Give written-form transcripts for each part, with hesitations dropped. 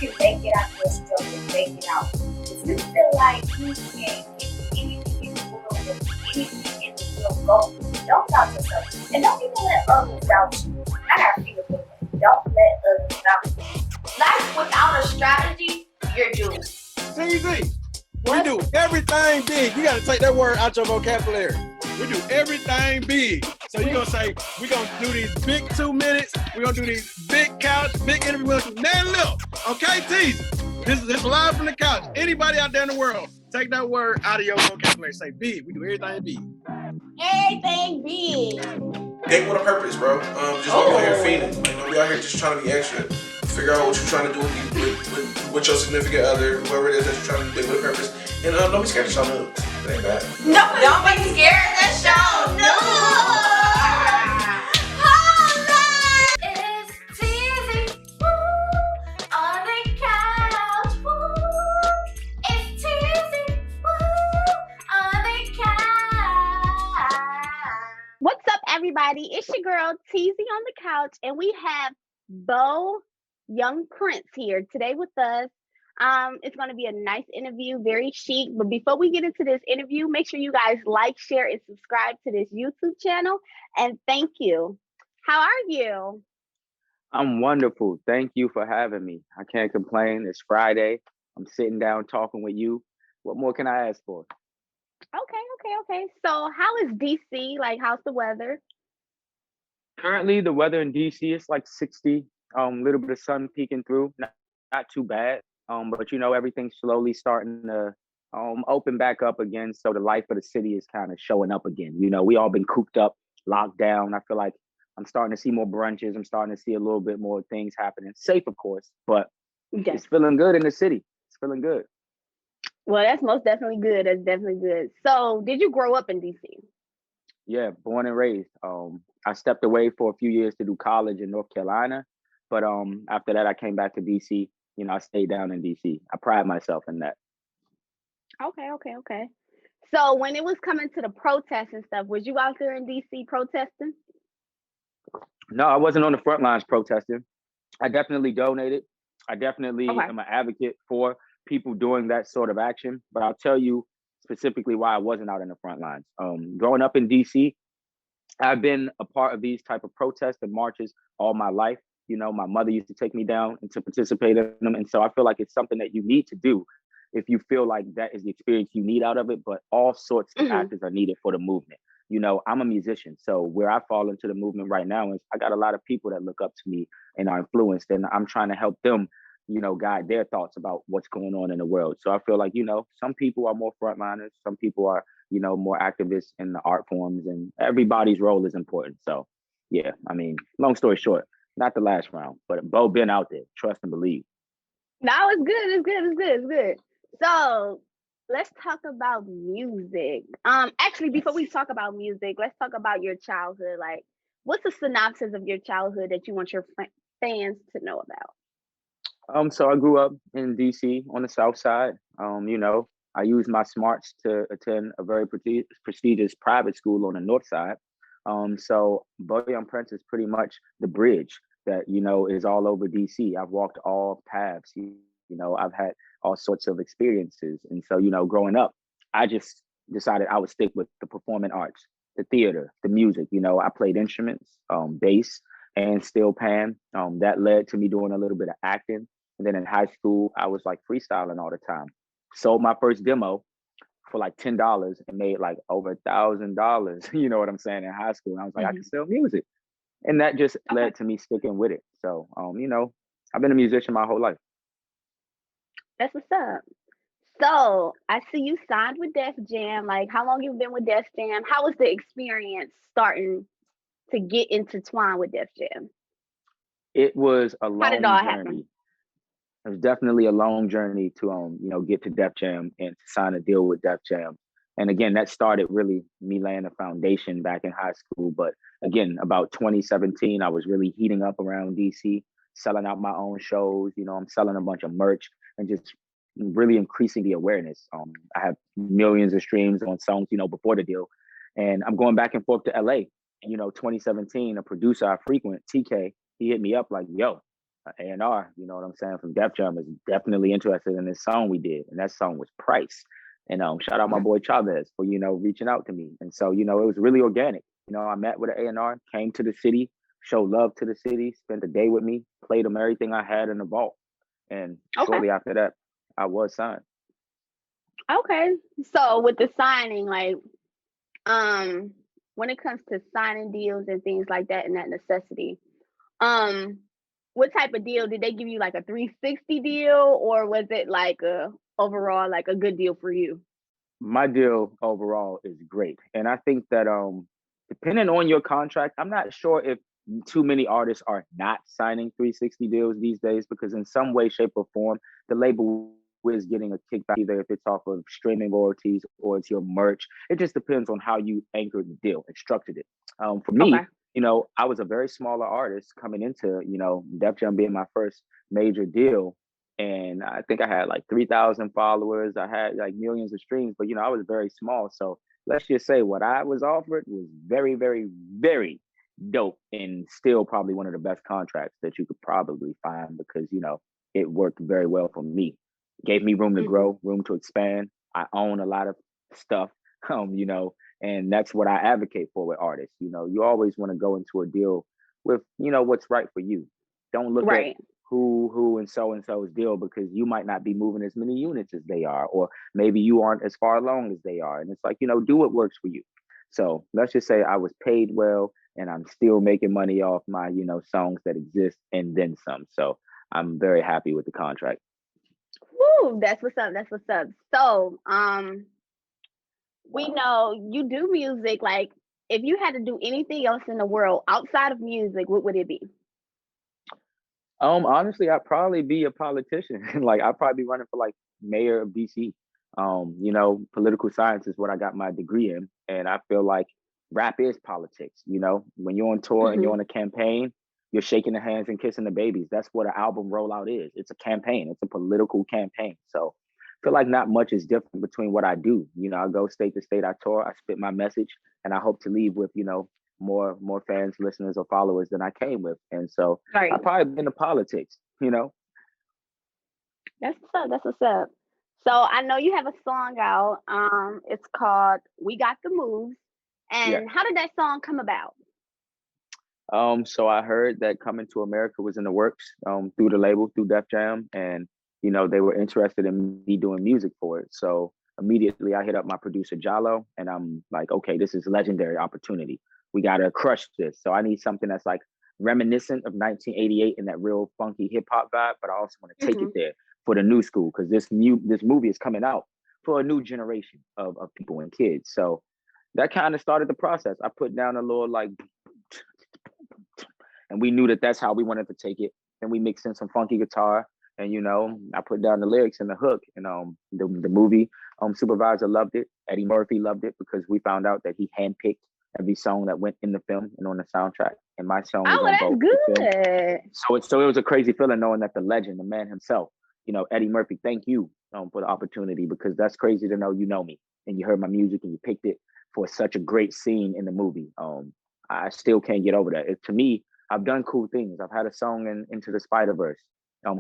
can make it out your struggle, make it out. If you feel like you can't get anything in the world, anything in the world, go. Don't doubt yourself. And don't even let others doubt you. I gotta feel good. Don't let others doubt you. Life without a strategy, you're doomed. TZ, we do everything big. You got to take that word out your vocabulary. We do everything big. So you're going to say, we're going to do these big 2 minutes. We're going to do these big couch, big interviews. Man, look, okay, TZ, this is live from the couch. Anybody out there in the world, take that word out of your vocabulary. Say big. We do everything big. Everything big. Date with a purpose, bro. Just don't be out here fiending. Like, don't be out here just trying to be extra. Figure out what you're trying to do with your significant other, whoever it is that you're trying to date with a purpose. And don't be scared to show nudes. It ain't bad. Don't be scared to show nudes. It's Tezzie, woo, on the couch, woo. It's Tezzie, woo, on the couch. What's up, everybody? It's your girl, Tezzie on the couch, and we have Beau, Young Prince here today with us. It's going to be a nice interview, very chic. But before we get into this interview, make sure you guys like, share, and subscribe to this YouTube channel. And thank you. How are you? I'm wonderful. Thank you for having me. I can't complain. It's Friday. I'm sitting down talking with you. What more can I ask for? Okay. So how is DC? Like, how's the weather? Currently, the weather in DC is like 60. Little bit of sun peeking through. Not too bad. But you know, everything's slowly starting to open back up again. So the life of the city is kind of showing up again. You know, we all been cooped up, locked down. I feel like I'm starting to see more brunches. I'm starting to see a little bit more things happening. Safe, of course, but It's feeling good in the city. It's feeling good. Well, that's most definitely good. That's definitely good. So did you grow up in DC? Yeah, born and raised. I stepped away for a few years to do college in North Carolina. But after that, I came back to DC. You know, I stayed down in DC. I pride myself in that. Okay. So when it was coming to the protests and stuff, was you out there in DC protesting? No, I wasn't on the front lines protesting. I definitely donated. I definitely am an advocate for people doing that sort of action. But I'll tell you specifically why I wasn't out in the front lines. Growing up in DC, I've been a part of these type of protests and marches all my life. You know, my mother used to take me down and to participate in them. And so I feel like it's something that you need to do if you feel like that is the experience you need out of it. But all sorts of actors are needed for the movement. You know, I'm a musician. So where I fall into the movement right now is I got a lot of people that look up to me and are influenced. And I'm trying to help them, you know, guide their thoughts about what's going on in the world. So I feel like, you know, some people are more frontliners. Some people are, you know, more activists in the art forms, and everybody's role is important. So, yeah, I mean, long story short, not the last round, but Beau been out there. Trust and believe. No, it's good. So let's talk about music. Actually, before we talk about music, let's talk about your childhood. Like, what's a synopsis of your childhood that you want your fans to know about? So I grew up in DC on the South Side. You know, I used my smarts to attend a very prestigious private school on the North Side. So Beau Young Prince is pretty much the bridge that, you know, is all over DC. I've walked all paths. You know, I've had all sorts of experiences. And so, you know, growing up, I just decided I would stick with the performing arts, the theater, the music. You know, I played instruments, bass and steel pan. That led to me doing a little bit of acting. And then in high school, I was like freestyling all the time. Sold my first demo for like $10 and made like over $1,000. You know what I'm saying? In high school, and I was like, I can sell music, and that just led to me sticking with it. So, you know, I've been a musician my whole life. That's what's up. So I see you signed with Def Jam. Like, how long you been with Def Jam? How was the experience starting to get intertwined with Def Jam? It was a long did it all journey. happen? It was definitely a long journey to you know, get to Def Jam and to sign a deal with Def Jam. And again, that started really me laying a foundation back in high school. But again, about 2017, I was really heating up around DC, selling out my own shows. You know, I'm selling a bunch of merch and just really increasing the awareness. I have millions of streams on songs, you know, before the deal. And I'm going back and forth to LA. You know, 2017, a producer I frequent, TK, he hit me up like, yo, A&R, you know what I'm saying, from Def Jam is definitely interested in this song we did, and that song was Price. And shout out my boy Chavez for reaching out to me. And so it was really organic. I met with an A&R, came to the city, showed love to the city, spent a day with me, played them everything I had in the vault, and shortly after that, I was signed. Okay, so with the signing, like, when it comes to signing deals and things like that, and that necessity, what type of deal did they give you? Like a 360 deal, or was it like overall like a good deal for you? My deal overall is great, and I think that depending on your contract, I'm not sure if too many artists are not signing 360 deals these days, because in some way, shape, or form, the label is getting a kickback, either if it's off of streaming royalties or it's your merch. It just depends on how you anchored the deal and structured it. For me, I was a very smaller artist coming into, Def Jam being my first major deal. And I think I had like 3,000 followers. I had like millions of streams, but I was very small. So let's just say what I was offered was very, very, very dope, and still probably one of the best contracts that you could probably find, because it worked very well for me. Gave me room to grow, room to expand. I own a lot of stuff, and that's what I advocate for with artists. You always want to go into a deal with what's right for you. Don't look at who and so's deal, because you might not be moving as many units as they are, or maybe you aren't as far along as they are. And it's like, do what works for you. So let's just say I was paid well, and I'm still making money off my, songs that exist and then some. So I'm very happy with the contract. Woo, that's what's up. That's what's up. So, we know you do music. Like, if you had to do anything else in the world outside of music, what would it be? Honestly, I'd probably be a politician. Like, I'd probably be running for like mayor of DC. Political science is what I got my degree in, and I feel like rap is politics. When you're on tour and you're on a campaign, you're shaking the hands and kissing the babies. That's what an album rollout is. It's a campaign. It's a political campaign. So I feel like not much is different between what I do. I go state to state, I tour, I spit my message, and I hope to leave with, more fans, listeners, or followers than I came with. And so I've probably been to politics, That's what's up. That's what's up. So I know you have a song out. It's called "We Got the Moves." And how did that song come about? So I heard that Coming to America was in the works through the label, through Def Jam, and they were interested in me doing music for it. So immediately I hit up my producer Jallo, and I'm like, okay, this is a legendary opportunity. We gotta crush this. So I need something that's like reminiscent of 1988 and that real funky hip hop vibe, but I also want to take it there for the new school, because this movie is coming out for a new generation of people and kids. So that kind of started the process. I put down a little like, and we knew that that's how we wanted to take it. And we mixed in some funky guitar, and I put down the lyrics and the hook, and the movie supervisor loved it. Eddie Murphy loved it, because we found out that he handpicked every song that went in the film and on the soundtrack, and my song was on both. Good. So it was a crazy feeling knowing that the legend, the man himself, Eddie Murphy, thank you for the opportunity, because that's crazy to know you know me and you heard my music and you picked it for such a great scene in the movie. I still can't get over that. To me, I've done cool things. I've had a song in Into the Spider-Verse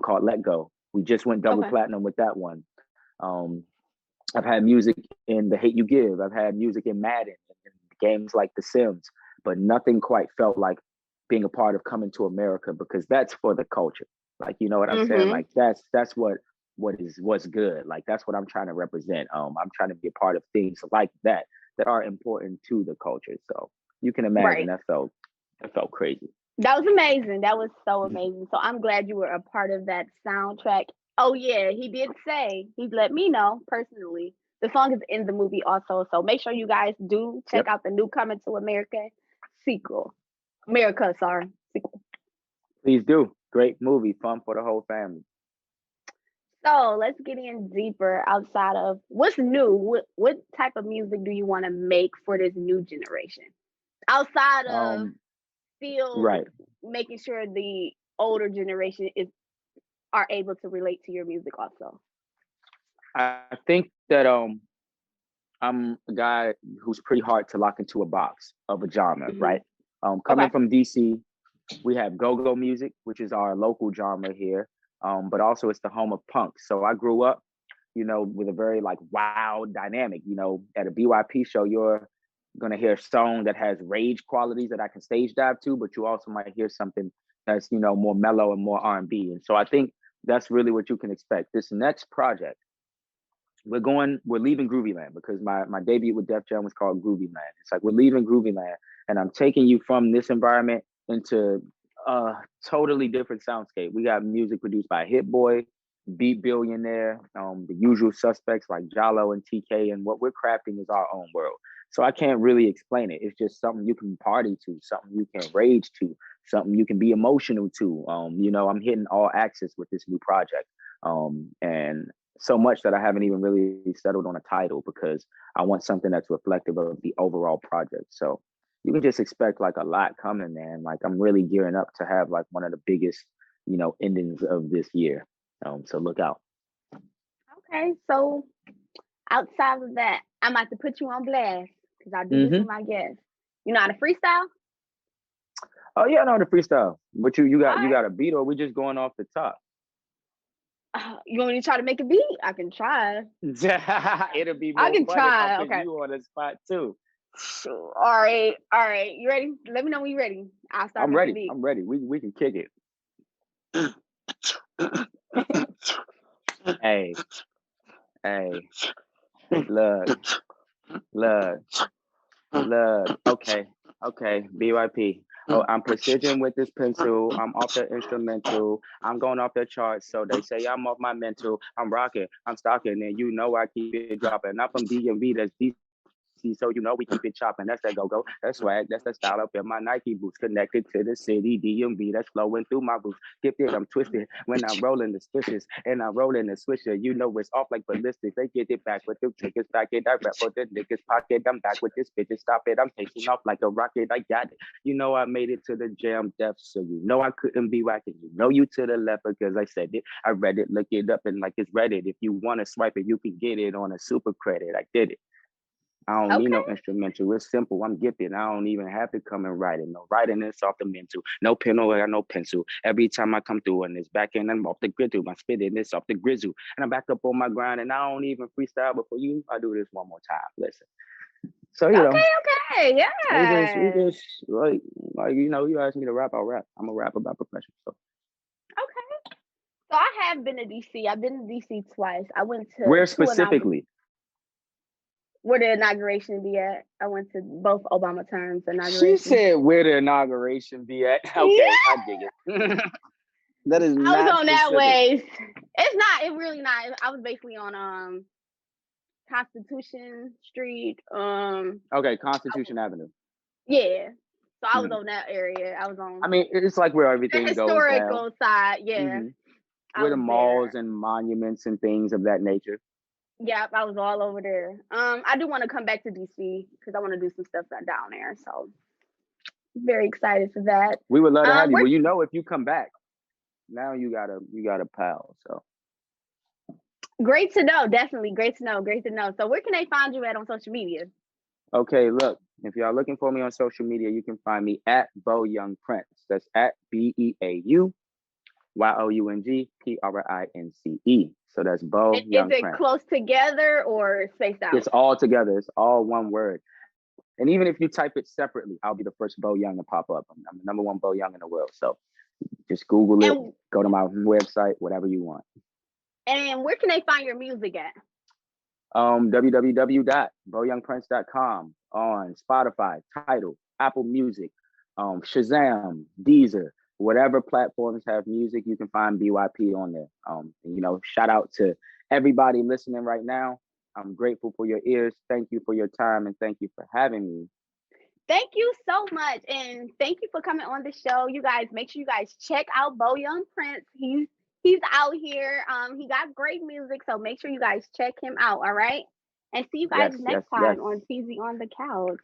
called Let Go. We just went double platinum with that one. I've had music in The Hate U Give. I've had music in Madden and games like The Sims, but nothing quite felt like being a part of Coming to America, because that's for the culture. Like, you know what I'm saying? Like that's what's good. Like that's what I'm trying to represent. I'm trying to be a part of things like that are important to the culture. So you can imagine that felt crazy. That was amazing. That was so amazing. So I'm glad you were a part of that soundtrack. Oh yeah, he did say, he let me know personally. The song is in the movie also. So make sure you guys do check out the new Coming to America sequel. Sequel. Please do. Great movie, fun for the whole family. So let's get in deeper outside of what's new. What type of music do you want to make for this new generation? Outside of still making sure the older generation are able to relate to your music also. I think that I'm a guy who's pretty hard to lock into a box of a genre, right? Coming from DC, We have go-go music, which is our local genre here, but also it's the home of punk. So I grew up, with a very like wild dynamic. At a BYP show, you're gonna hear a song that has rage qualities that I can stage dive to, but you also might hear something that's more mellow and more R&B. And so I think that's really what you can expect. This next project, we're leaving Groovy Land, because my debut with Def Jam was called Groovy Land. It's like we're leaving Groovy Land, and I'm taking you from this environment into a totally different soundscape. We got music produced by Hit Boy, Beat Billionaire, the usual suspects like Jalo and TK, and what we're crafting is our own world. So I can't really explain it. It's just something you can party to, something you can rage to, something you can be emotional to. I'm hitting all axes with this new project. And so much that I haven't even really settled on a title, because I want something that's reflective of the overall project. So you can just expect like a lot coming, man. Like I'm really gearing up to have like one of the biggest, endings of this year. So look out. Okay, so outside of that, I'm about to put you on blast, because I do this with my guests. You know how to freestyle? Oh yeah, I know the freestyle. But you got a beat, or we just going off the top? You want me to try to make a beat? I can try. It'll be more fun try. if I put you on the spot too. Sure. All right. You ready? Let me know when you're ready. I'll start. I'm ready. I'm ready. We can kick it. Hey, look. Okay, BYP. Oh, I'm precision with this pencil. I'm off the instrumental. I'm going off the charts. So they say I'm off my mental. I'm rocking. I'm stalking. And I keep it dropping. Not from DMV, that's DC. So we keep it chopping. That's that go-go. That's swag. That's the style up in my Nike boots. Connected to the city, DMV. That's flowing through my boots. Gifted, I'm twisted. When I'm rolling the switches and I'm rolling the swisher, it's off like ballistics. They get it back with the triggers. Back it, I rap for the niggas pocket. I'm back with this bitch. Stop it. I'm taking off like a rocket. I got it. I made it to the jam depths. So I couldn't be whacking. You to the left because I said it. I read it. Look it up and like it's Reddit. If you want to swipe it, you can get it on a super credit. I did it. I don't need no instrumental. It's simple. I'm gifted. I don't even have to come and write it. No writing is off the mental. No pen or I got no pencil. Every time I come through and it's back and I'm off the grizzle. I'm spitting this off the grizzle. And I'm back up on my grind and I don't even freestyle. But for you, I do this one more time. Listen. So Okay, yeah. We just you asked me to rap, I'll rap. I'm a rapper by profession. So. Okay. So I have been to DC. I've been to DC twice. I went to where specifically? Where the inauguration be at. I went to both Obama terms inauguration. She said where the inauguration be at. Okay, yeah. I dig it. That is not. I was on specific. that way. It's not. It really not. I was basically on Constitution Street. Okay, Constitution Avenue. Yeah. So I was on that area. I was on. I mean, it's like where everything goes down. Historical side, yeah. Where the malls and monuments and things of that nature. Yeah, I was all over there. I do want to come back to DC because I want to do some stuff down there. So very excited for that. We would love to have you. Well, if you come back, now you got a pal. So great to know. Definitely great to know. So where can they find you at on social media? Okay, look, if y'all looking for me on social media, you can find me at Beau Young Prince. That's at BeauYoungPrince. So that's Beau Young Prince. Is it close together or spaced out? It's all together. It's all one word. And even if you type it separately, I'll be the first Beau Young to pop up. I'm the number one Beau Young in the world. So just Google it, go to my website, whatever you want. And where can they find your music at? www.beauyoungprince.com, on Spotify, Tidal, Apple Music, Shazam, Deezer, whatever platforms have music, you can find BYP on there. Shout out to everybody listening right now. I'm grateful for your ears. Thank you for your time and thank you for having me. Thank you so much. And thank you for coming on the show. You guys, make sure you guys check out Beau Young Prince. He's out here. He got great music. So make sure you guys check him out. All right. And see you guys next time on Tezzie on the Couch.